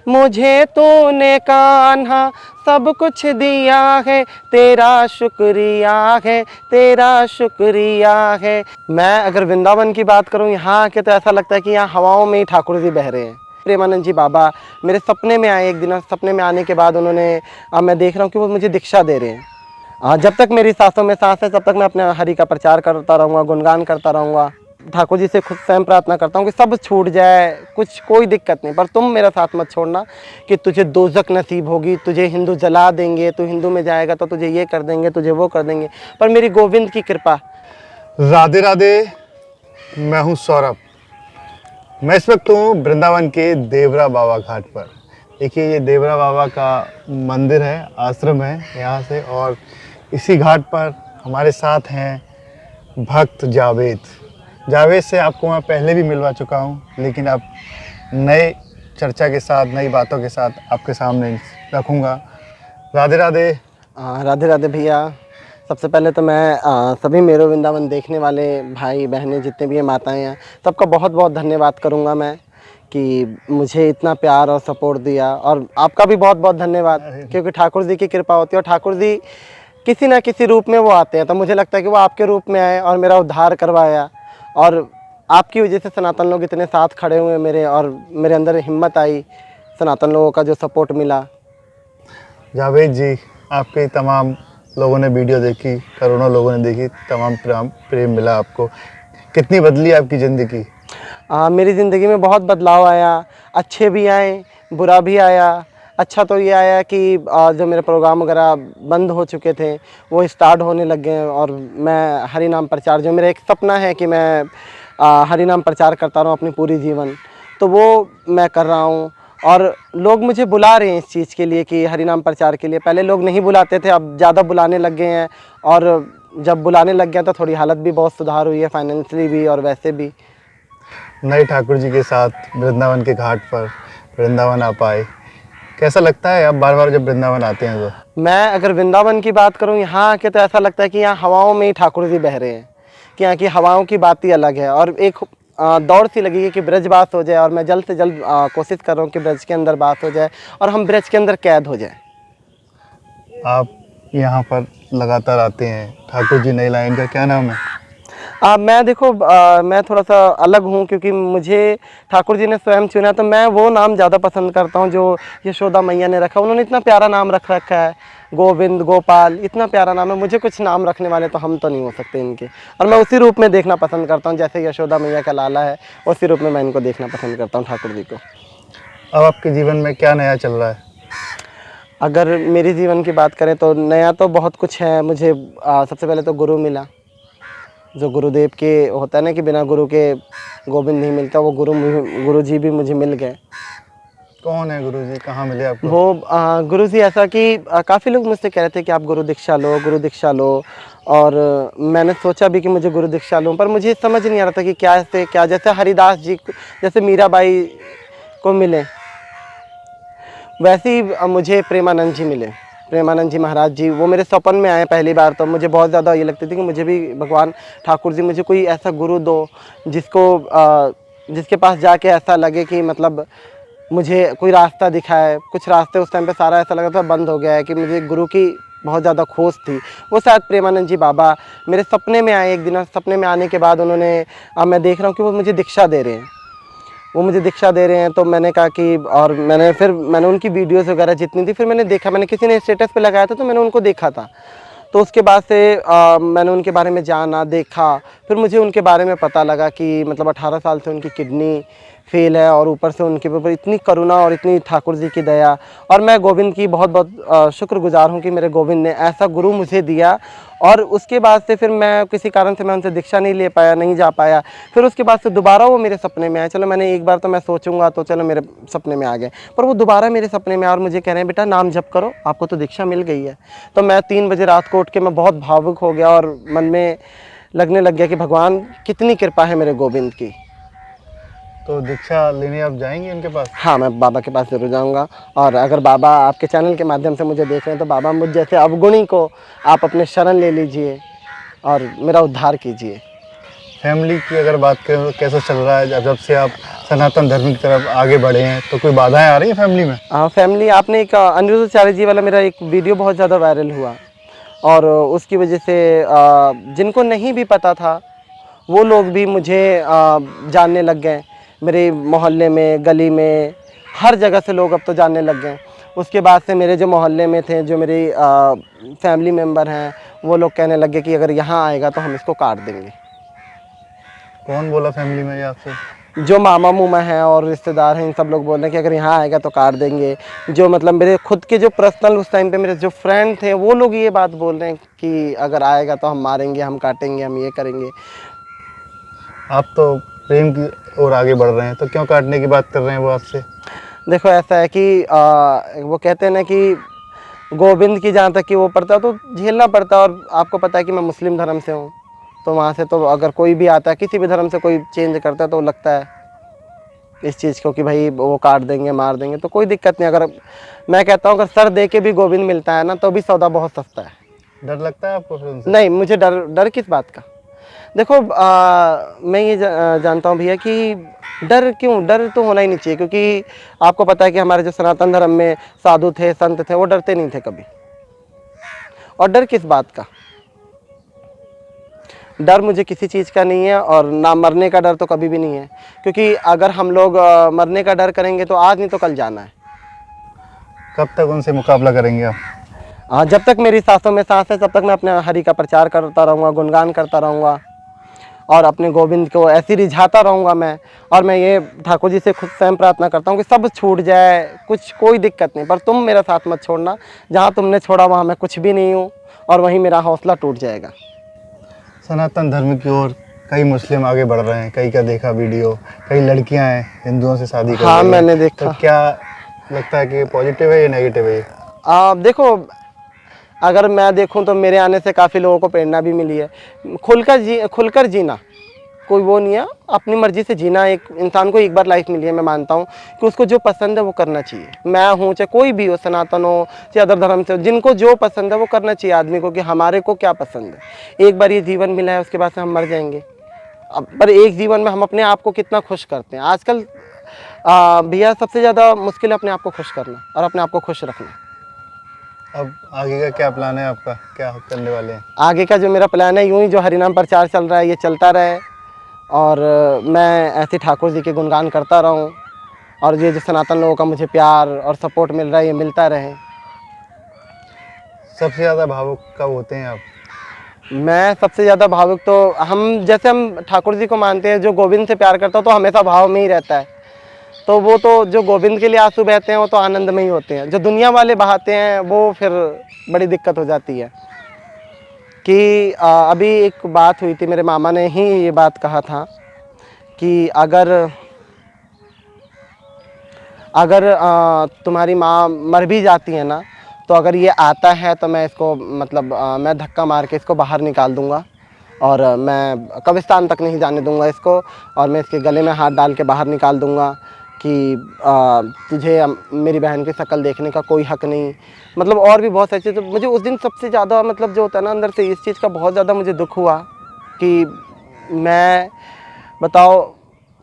मुझे तूने कान्हा सब कुछ दिया है, तेरा शुक्रिया है, तेरा शुक्रिया है। मैं अगर वृंदावन की बात करूं यहाँ के, तो ऐसा लगता है कि यहाँ हवाओं में ही ठाकुर जी बह रहे हैं। प्रेमानंद जी बाबा मेरे सपने में आए एक दिन, और सपने में आने के बाद उन्होंने, अब मैं देख रहा हूँ कि वो मुझे दीक्षा दे रहे हैं। जब तक मेरी सांसों में सांस है, तब तक मैं अपने हरि का प्रचार करता रहूँगा, गुणगान करता रहूँगा। ठाकुर जी से खुद स्वयं प्रार्थना करता हूँ कि सब छूट जाए, कुछ कोई दिक्कत नहीं, पर तुम मेरा साथ मत छोड़ना कि तुझे दोज़ख नसीब होगी, तुझे हिंदू जला देंगे, तू हिंदू में जाएगा तो तुझे ये कर देंगे, तुझे वो कर देंगे। पर मेरी गोविंद की कृपा। राधे राधे। मैं हूँ सौरभ। मैं इस वक्त हूँ वृंदावन के देवरा बाबा घाट पर। देखिए, ये देवरा बाबा का मंदिर है, आश्रम है यहाँ से। और इसी घाट पर हमारे साथ हैं भक्त जावेद। जावेद से आपको मैं पहले भी मिलवा चुका हूँ, लेकिन अब नए चर्चा के साथ, नई बातों के साथ आपके सामने रखूँगा। राधे राधे। राधे राधे भैया। सबसे पहले तो मैं सभी मेरो वृंदावन देखने वाले भाई बहनें, जितने भी हैं, माताएं हैं, सबका बहुत बहुत धन्यवाद करूँगा मैं कि मुझे इतना प्यार और सपोर्ट दिया। और आपका भी बहुत बहुत धन्यवाद, क्योंकि ठाकुर जी की कृपा होती है, और ठाकुर जी किसी ना किसी रूप में वो आते हैं। तो मुझे लगता है कि वो आपके रूप में आए और मेरा उद्धार करवाया, और आपकी वजह से सनातन लोग इतने साथ खड़े हुए मेरे, और मेरे अंदर हिम्मत आई, सनातन लोगों का जो सपोर्ट मिला। जावेद जी, आपके तमाम लोगों ने वीडियो देखी, करोड़ों लोगों ने देखी, तमाम प्रेम मिला आपको। कितनी बदली आपकी ज़िंदगी? मेरी ज़िंदगी में बहुत बदलाव आया, अच्छे भी आए, बुरा भी आया। अच्छा तो ये आया कि जो मेरे प्रोग्राम वगैरह बंद हो चुके थे, वो स्टार्ट होने लग गए, और मैं हरि नाम प्रचार, जो मेरा एक सपना है कि मैं हरि नाम प्रचार करता रहूँ अपनी पूरी जीवन, तो वो मैं कर रहा हूँ। और लोग मुझे बुला रहे हैं इस चीज़ के लिए कि हरि नाम प्रचार के लिए। पहले लोग नहीं बुलाते थे, अब ज़्यादा बुलाने लग गए हैं, और जब बुलाने लग गए तो थोड़ी हालत भी बहुत सुधार हुई है, फाइनेंशियली भी और वैसे भी। नए ठाकुर जी के साथ वृंदावन के घाट पर वृंदावन आप आए, कैसा लगता है आप बार बार जब वृंदावन आते हैं तो? मैं अगर वृंदावन की बात करूं यहाँ आके, तो ऐसा लगता है कि यहाँ हवाओं में ही ठाकुर जी बह रहे हैं, कि यहाँ की हवाओं की बात ही अलग है। और एक दौड़ सी लगी है कि ब्रजवास हो जाए, और मैं जल्द से जल्द कोशिश कर रहा हूँ कि ब्रज के अंदर बात हो जाए और हम ब्रज के अंदर कैद हो जाए। आप यहाँ पर लगातार आते हैं, ठाकुर जी नई लाइन का क्या नाम है? मैं देखो, मैं थोड़ा सा अलग हूँ, क्योंकि मुझे ठाकुर जी ने स्वयं चुना, तो मैं वो नाम ज़्यादा पसंद करता हूँ जो यशोदा मैया ने रखा। उन्होंने इतना प्यारा नाम रख रखा है, गोविंद, गोपाल, इतना प्यारा नाम है। मुझे कुछ नाम रखने वाले तो हम तो नहीं हो सकते इनके, और मैं उसी रूप में देखना पसंद करता हूँ, जैसे यशोदा मैया का लाला है, उसी रूप में मैं इनको देखना पसंद करता हूँ, ठाकुर जी को। अब आपके जीवन में क्या नया चल रहा है? अगर मेरे जीवन की बात करें तो नया तो बहुत कुछ है। मुझे सबसे पहले तो गुरु मिला, जो गुरुदेव के होता है ना कि बिना गुरु के गोविंद नहीं मिलता, वो गुरु जी भी मुझे मिल गए। कौन है गुरु जी, कहाँ मिले आपको? वो गुरु जी ऐसा कि काफ़ी लोग मुझसे कह रहे थे कि आप गुरु दीक्षा लो, गुरु दीक्षा लो, और मैंने सोचा भी कि मुझे गुरु दीक्षा लूँ, पर मुझे समझ नहीं आ रहा था कि क्या से क्या। जैसे हरिदास जी, जैसे मीराबाई को मिले, वैसे ही मुझे प्रेमानंद जी मिले। प्रेमानंद जी महाराज जी, वो मेरे सपन में आए पहली बार, तो मुझे बहुत ज़्यादा ये लगती थी कि मुझे भी भगवान ठाकुर जी मुझे कोई ऐसा गुरु दो जिसके पास जाके ऐसा लगे कि मतलब मुझे कोई रास्ता दिखाए। कुछ रास्ते उस टाइम पे सारा ऐसा लगा था बंद हो गया है, कि मुझे गुरु की बहुत ज़्यादा खोज थी। वो शायद प्रेमानंद जी बाबा मेरे सपने में आए एक दिन, और सपने में आने के बाद उन्होंने, मैं देख रहा हूँ कि वो मुझे दीक्षा दे रहे हैं, वो मुझे दीक्षा दे रहे हैं। तो मैंने कहा कि, और मैंने उनकी वीडियोस वगैरह जितनी थी, फिर मैंने देखा, मैंने किसी ने स्टेटस पे लगाया था तो मैंने उनको देखा था। तो उसके बाद से मैंने उनके बारे में जाना, देखा, फिर मुझे उनके बारे में पता लगा कि मतलब 18 साल से उनकी किडनी फेल है, और ऊपर से उनके ऊपर इतनी करुणा और इतनी ठाकुर जी की दया। और मैं गोविंद की बहुत बहुत शुक्रगुजार हूँ कि मेरे गोविंद ने ऐसा गुरु मुझे दिया। और उसके बाद से फिर मैं किसी कारण से मैं उनसे दीक्षा नहीं ले पाया, नहीं जा पाया। फिर उसके बाद से दोबारा वो मेरे सपने में आए। चलो मैंने एक बार तो मैं सोचूंगा, तो चलो मेरे सपने में आ गए, पर वो दोबारा मेरे सपने में आए और मुझे कह रहे हैं, बेटा नाम जप करो, आपको तो दीक्षा मिल गई है। तो मैं 3 बजे रात को उठ के मैं बहुत भावुक हो गया, और मन में लगने लग गया कि भगवान कितनी कृपा है मेरे गोविंद की। तो दीक्षा लेने आप जाएंगे उनके पास? हाँ, मैं बाबा के पास ज़रूर जाऊँगा। और अगर बाबा आपके चैनल के माध्यम से मुझे देख रहे हैं, तो बाबा मुझ जैसे अवगुणी को आप अपने शरण ले लीजिए और मेरा उद्धार कीजिए। फैमिली की अगर बात करें तो कैसा चल रहा है? जब से आप सनातन धर्म की तरफ आगे बढ़े हैं तो कोई बाधाएं आ रही हैं फैमिली में? हाँ, फैमिली, आपने एक अनिरुद्ध चार्य जी वाला मेरा एक वीडियो बहुत ज़्यादा वायरल हुआ और उसकी वजह से जिनको नहीं भी पता था वो लोग भी मुझे जानने लग गए। मेरे मोहल्ले में, गली में, हर जगह से लोग अब तो जानने लग गए। उसके बाद से मेरे जो मोहल्ले में थे, जो मेरी फैमिली मेम्बर हैं, वो लोग कहने लगे कि अगर यहाँ आएगा तो हम इसको काट देंगे। कौन बोला फैमिली में ये आपसे? जो मामा मुमा हैं और रिश्तेदार हैं, इन सब लोग बोल रहे हैं कि अगर यहाँ आएगा तो काट देंगे। जो मतलब मेरे खुद के जो पर्सनल उस टाइम पे मेरे जो फ्रेंड थे वो लोग ये बात बोल रहे हैं कि अगर आएगा तो हम मारेंगे, हम काटेंगे, हम ये करेंगे। आप तो प्रेम की ओर आगे बढ़ रहे हैं तो क्यों काटने की बात कर रहे हैं वो आपसे? देखो ऐसा है कि वो कहते हैं ना कि गोविंद की जहाँ तक कि वो पड़ता है तो झेलना पड़ता है। और आपको पता है कि मैं मुस्लिम धर्म से हूँ, तो वहाँ से तो अगर कोई भी आता है, किसी भी धर्म से कोई चेंज करता है तो लगता है इस चीज़ को कि भाई वो काट देंगे, मार देंगे। तो कोई दिक्कत नहीं। अगर मैं कहता हूँ अगर सर दे के भी गोविंद मिलता है ना तो भी सौदा बहुत सस्ता है। डर लगता है आपको फिर उनसे? नहीं, मुझे डर किस बात का। देखो मैं ये जानता हूँ भैया कि डर तो होना ही नहीं चाहिए, क्योंकि आपको पता है कि हमारे जो सनातन धर्म में साधु थे, संत थे, वो डरते नहीं थे कभी। और डर किस बात का? डर मुझे किसी चीज़ का नहीं है, और ना मरने का डर तो कभी भी नहीं है। क्योंकि अगर हम लोग मरने का डर करेंगे तो आज नहीं तो कल जाना है। कब तक उनसे मुकाबला करेंगे आप? जब तक मेरी सांसों में सांस है तब तक मैं अपने हरि का प्रचार करता रहूँगा, गुणगान करता रहूँगा और अपने गोविंद को ऐसे रिझाता रहूँगा मैं। और मैं ये ठाकुर जी से खुद स्वयं प्रार्थना करता हूँ कि सब छूट जाए, कोई दिक्कत नहीं, पर तुम मेरा साथ मत छोड़ना। जहाँ तुमने छोड़ा वहाँ मैं कुछ भी नहीं हूँ और वहीं मेरा हौसला टूट जाएगा। सनातन धर्म की ओर कई मुस्लिम आगे बढ़ रहे हैं, कई का देखा वीडियो, कई लड़कियां हैं हिंदुओं से शादी कर रही हाँ, हैं। मैंने देखा। तो क्या लगता है कि पॉजिटिव है या नेगेटिव है ये? देखो, अगर मैं देखूं तो मेरे आने से काफ़ी लोगों को प्रेरणा भी मिली है। खुलकर जीना कोई वो नहीं है, अपनी मर्जी से जीना। एक इंसान को एक बार लाइफ मिली है, मैं मानता हूँ कि उसको जो पसंद है वो करना चाहिए। मैं हूँ, चाहे कोई भी हो, सनातन हो चाहे अदर धर्म से हो, जिनको जो पसंद है वो करना चाहिए आदमी को, कि हमारे को क्या पसंद है। एक बार ये जीवन मिला है, उसके बाद से हम मर जाएंगे। अब पर एक जीवन में हम अपने आप को कितना खुश करते हैं। आजकल भैया सबसे ज़्यादा मुश्किल है अपने आप को खुश करना और अपने आप को खुश रखना। अब आगे का क्या प्लान है आपका? क्या करने वाले हैं? आगे का जो मेरा प्लान है, यूं ही जो हरिनाम प्रचार चल रहा है ये चलता रहे, और मैं ऐसे ठाकुर जी के गुणगान करता रहूं, और ये जो सनातन लोगों का मुझे प्यार और सपोर्ट मिल रहा है ये मिलता रहे। सबसे ज़्यादा भावुक कब होते हैं आप? मैं सबसे ज़्यादा भावुक तो हम ठाकुर जी को मानते हैं, जो गोविंद से प्यार करता हो तो हमेशा भाव में ही रहता है। तो वो तो जो गोविंद के लिए आंसू बहते हैं वो तो आनंद में ही होते हैं। जो दुनिया वाले बहाते हैं वो फिर बड़ी दिक्कत हो जाती है। कि अभी एक बात हुई थी, मेरे मामा ने ही ये बात कहा था कि अगर तुम्हारी माँ मर भी जाती है ना, तो अगर ये आता है तो मैं इसको मतलब मैं धक्का मार के इसको बाहर निकाल दूंगा और मैं कब्रिस्तान तक नहीं जाने दूंगा इसको, और मैं इसके गले में हाथ डाल के बाहर निकाल दूंगा कि तुझे मेरी बहन की शक्ल देखने का कोई हक नहीं। मतलब और भी बहुत सारी चीज़। तो मुझे उस दिन सबसे ज़्यादा मतलब जो होता है ना, अंदर से इस चीज़ का बहुत ज़्यादा मुझे दुख हुआ कि मैं बताओ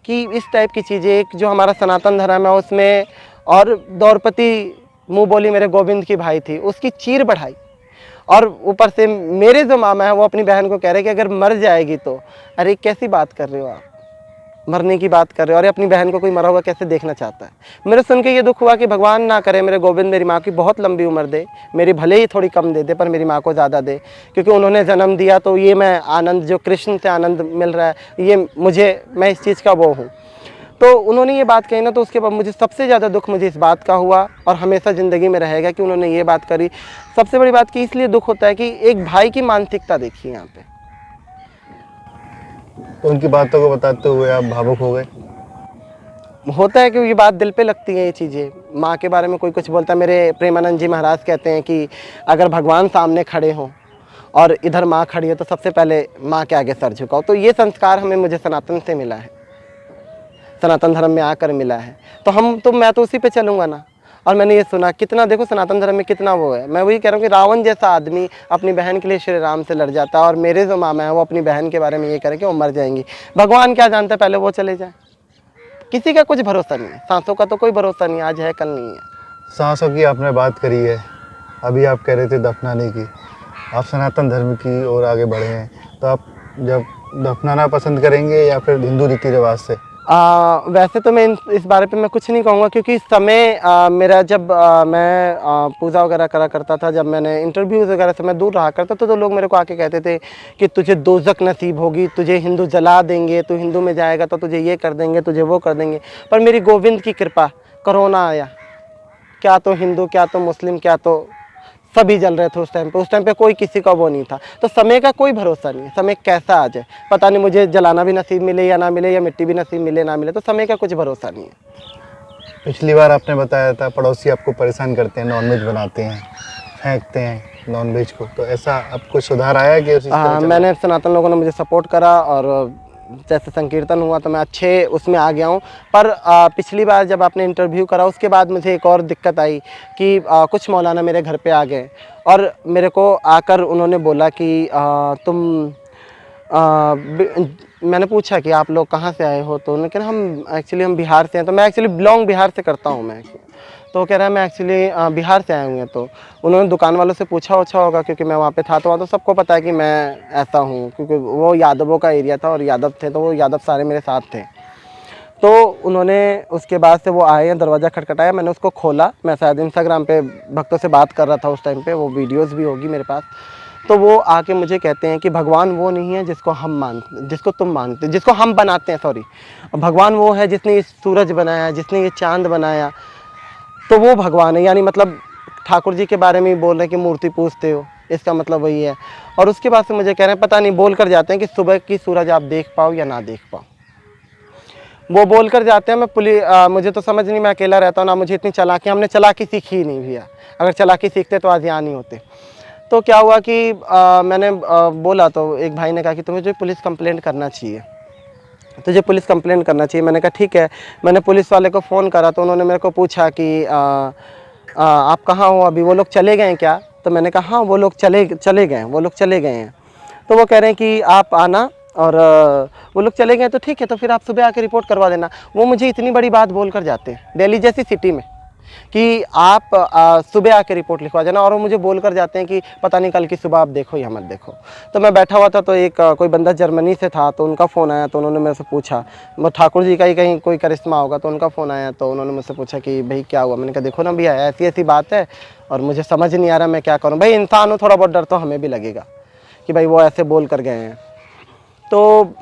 कि इस टाइप की चीज़ें, एक जो हमारा सनातन धर्म है उसमें, और द्रौपदी मुँह बोली मेरे गोविंद की भाई थी, उसकी चीर बढ़ाई, और ऊपर से मेरे जो मामा है वो अपनी बहन को कह रहे कि अगर मर जाएगी तो। अरे कैसी बात कर रहे हो आप, मरने की बात कर रहे हो? और अपनी बहन को कोई मरा हुआ कैसे देखना चाहता है? मेरे सुन के ये दुख हुआ कि भगवान ना करे मेरे गोविंद मेरी माँ की बहुत लंबी उम्र दे, मेरी भले ही थोड़ी कम दे दे पर मेरी माँ को ज़्यादा दे, क्योंकि उन्होंने जन्म दिया। तो ये मैं आनंद जो कृष्ण से आनंद मिल रहा है ये मैं इस चीज़ का वो हूँ। तो उन्होंने ये बात कही ना, तो उसके बाद मुझे सबसे ज़्यादा दुख मुझे इस बात का हुआ, और हमेशा ज़िंदगी में रहेगा कि उन्होंने ये बात करी। सबसे बड़ी बात कि इसलिए दुख होता है कि एक भाई की मानसिकता देखिए यहाँ पे। तो उनकी बातों को बताते हुए आप भावुक हो गए? होता है कि ये बात दिल पे लगती है ये चीज़ें। माँ के बारे में कोई कुछ बोलता है। मेरे प्रेमानंद जी महाराज कहते हैं कि अगर भगवान सामने खड़े हों और इधर माँ खड़ी है तो सबसे पहले माँ के आगे सर झुकाओ। तो ये संस्कार मुझे सनातन से मिला है, सनातन धर्म में आकर मिला है। तो मैं तो उसी पे चलूँगा ना। और मैंने ये सुना कितना, देखो सनातन धर्म में कितना वो है। मैं वही कह रहा हूँ कि रावण जैसा आदमी अपनी बहन के लिए श्री राम से लड़ जाता है, और मेरे जो मामा है वो अपनी बहन के बारे में ये करें कि वो मर जाएंगी। भगवान क्या जानता है, पहले वो चले जाए। किसी का कुछ भरोसा नहीं है, सांसों का तो कोई भरोसा नहीं, आज है कल नहीं है। सांसों की आपने बात करी है, अभी आप कह रहे थे दफनाने की, आप सनातन धर्म की ओर आगे बढ़े हैं, तो आप जब दफनाना पसंद करेंगे या फिर हिंदू रीति रिवाज से? वैसे तो मैं इस बारे पे मैं कुछ नहीं कहूँगा, क्योंकि इस समय मेरा जब मैं पूजा वगैरह करा करता था, जब मैंने इंटरव्यूज़ वगैरह से मैं दूर रहा करता था, तो लोग मेरे को आके कहते थे कि तुझे दोज़ख नसीब होगी, तुझे हिंदू जला देंगे, तू हिंदू में जाएगा तो तुझे ये कर देंगे, तुझे वो कर देंगे। पर मेरी गोविंद की कृपा, कोरोना आया, क्या तो हिंदू, क्या तो मुस्लिम, क्या तो सभी जल रहे थे उस टाइम पे कोई किसी का वो नहीं था। तो समय का कोई भरोसा नहीं है, समय कैसा आ जाए पता नहीं, मुझे जलाना भी नसीब मिले या ना मिले, या मिट्टी भी नसीब मिले ना मिले, तो समय का कुछ भरोसा नहीं है। पिछली बार आपने बताया था पड़ोसी आपको परेशान करते हैं, नॉनवेज बनाते हैं, फेंकते हैं नॉनवेज को, तो ऐसा अब कुछ सुधार आया कि उस मैंने सनातन लोगों ने मुझे सपोर्ट करा, और जैसे संकीर्तन हुआ तो मैं अच्छे उसमें आ गया हूँ। पर पिछली बार जब आपने इंटरव्यू करा उसके बाद मुझे एक और दिक्कत आई कि कुछ मौलाना मेरे घर पे आ गए, और मेरे को आकर उन्होंने बोला कि मैंने पूछा कि आप लोग कहाँ से आए हो, तो उन्होंने कहा हम बिहार से हैं। तो मैं एक्चुअली बिलोंग बिहार से करता हूँ मैं, तो कह रहा है मैं एक्चुअली बिहार से आए हुए हैं। तो उन्होंने दुकान वालों से पूछा होगा, क्योंकि मैं वहाँ पे था, तो वहाँ तो सबको पता है कि मैं ऐसा हूँ, क्योंकि वो यादवों का एरिया था और यादव थे, तो वो यादव सारे मेरे साथ थे। तो उन्होंने उसके बाद से वो आए, दरवाज़ा खटखटाया, मैंने उसको खोला। मैं शायद इंस्टाग्राम पे भक्तों से बात कर रहा था उस टाइम पे, वो वीडियोज़ भी होगी मेरे पास। तो वो आके मुझे कहते हैं कि भगवान वो नहीं है जिसको हम मानते, जिसको तुम मानते, जिसको हम बनाते हैं, सॉरी, भगवान वो है जिसने ये सूरज बनाया, जिसने ये चाँद बनाया, तो वो भगवान है। यानी मतलब ठाकुर जी के बारे में ही बोल रहे हैं कि मूर्ति पूजते हो, इसका मतलब वही है। और उसके बाद से मुझे कह रहे हैं, पता नहीं बोल कर जाते हैं कि सुबह की सूरज आप देख पाओ या ना देख पाओ, वो बोल कर जाते हैं। मुझे तो समझ नहीं, मैं अकेला रहता हूँ ना, मुझे इतनी चालाकी, हमने चालाकी सीखी ही नहीं भैया, अगर चालाकी सीखते तो आज यहाँ नहीं होते। तो क्या हुआ कि मैंने बोला, तो एक भाई ने कहा कि तुम्हें जो पुलिस कंप्लेंट करना चाहिए, तुझे पुलिस कंप्लेंट करना चाहिए। मैंने कहा ठीक है। मैंने पुलिस वाले को फ़ोन करा, तो उन्होंने मेरे को पूछा कि आप कहाँ हो अभी, वो लोग चले गए हैं क्या? तो मैंने कहा हाँ, वो लोग चले गए हैं। तो वो कह रहे हैं कि आप आना, और वो लोग चले गए तो ठीक है, तो फिर आप सुबह आके रिपोर्ट करवा देना। वो मुझे इतनी बड़ी बात बोल कर जाते हैं दिल्ली जैसी सिटी में कि आप सुबह आके रिपोर्ट लिखवा देना, और वो मुझे बोल कर जाते हैं कि पता नहीं कल की सुबह आप देखो या मत देखो। तो मैं बैठा हुआ था, तो एक कोई बंदा जर्मनी से था, तो उनका फ़ोन आया, तो उन्होंने मेरे से पूछा, वो ठाकुर जी का ही कहीं कोई करिश्मा होगा, तो उनका फ़ोन आया, तो उन्होंने मुझसे पूछा कि भाई क्या हुआ। मैंने कहा देखो ना भैया, ऐसी ऐसी बात है और मुझे समझ नहीं आ रहा मैं क्या करूँ। भाई इंसान हो, थोड़ा बहुत डर तो हमें भी लगेगा कि भाई वो ऐसे बोल कर गए हैं। तो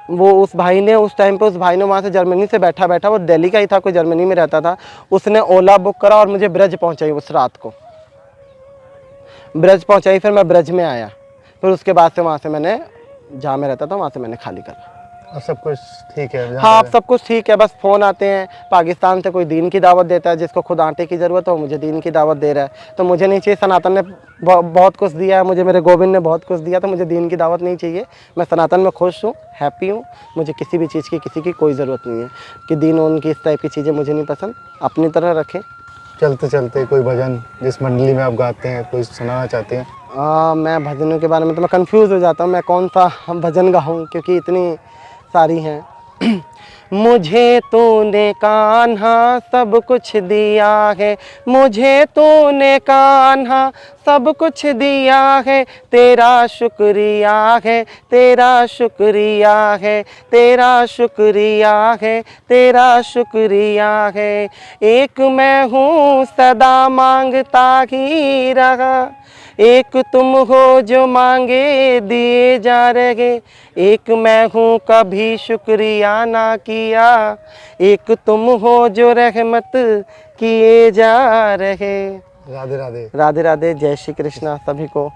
वो उस भाई ने वहाँ से जर्मनी से बैठा, वो दिल्ली का ही था, कोई जर्मनी में रहता था, उसने ओला बुक करा और मुझे ब्रज पहुंचाई। उस रात को ब्रज पहुंचाई, फिर मैं ब्रज में आया, फिर उसके बाद से वहाँ से मैंने, जहाँ मैं रहता था वहाँ से मैंने खाली करा। अब सब कुछ ठीक है? हाँ, अब सब कुछ ठीक है, बस फ़ोन आते हैं पाकिस्तान से, कोई दीन की दावत देता है, जिसको खुद आटे की ज़रूरत हो, मुझे दीन की दावत दे रहा है, तो मुझे नहीं चाहिए। सनातन ने बहुत कुछ दिया है मुझे, मेरे गोविंद ने बहुत कुछ दिया, तो मुझे दीन की दावत नहीं चाहिए। मैं सनातन में खुश हूँ, हैप्पी हूँ, मुझे किसी भी चीज़ की, किसी की कोई ज़रूरत नहीं है कि दीन उनकी इस टाइप की चीज़ें मुझे नहीं पसंद। अपनी तरह रखें। चलते चलते कोई भजन जिस मंडली में आप गाते हैं, कोई सुनाना चाहते हैं? मैं भजनों के बारे में तो मैं कंफ्यूज हो जाता हूँ, मैं कौन सा भजन गाऊँ, क्योंकि इतनी सारी हैं। मुझे तूने कान्हा सब कुछ दिया है, मुझे तूने कान्हा सब कुछ दिया है, तेरा शुक्रिया है, तेरा शुक्रिया है, तेरा शुक्रिया है, तेरा शुक्रिया है। एक मैं हूँ सदा मांगता ही रहा, एक तुम हो जो मांगे दिए जा रहे, एक मैं हूँ कभी शुक्रिया ना किया, एक तुम हो जो रहमत किए जा रहे। राधे राधे। राधे राधे, जय श्री कृष्णा सभी को।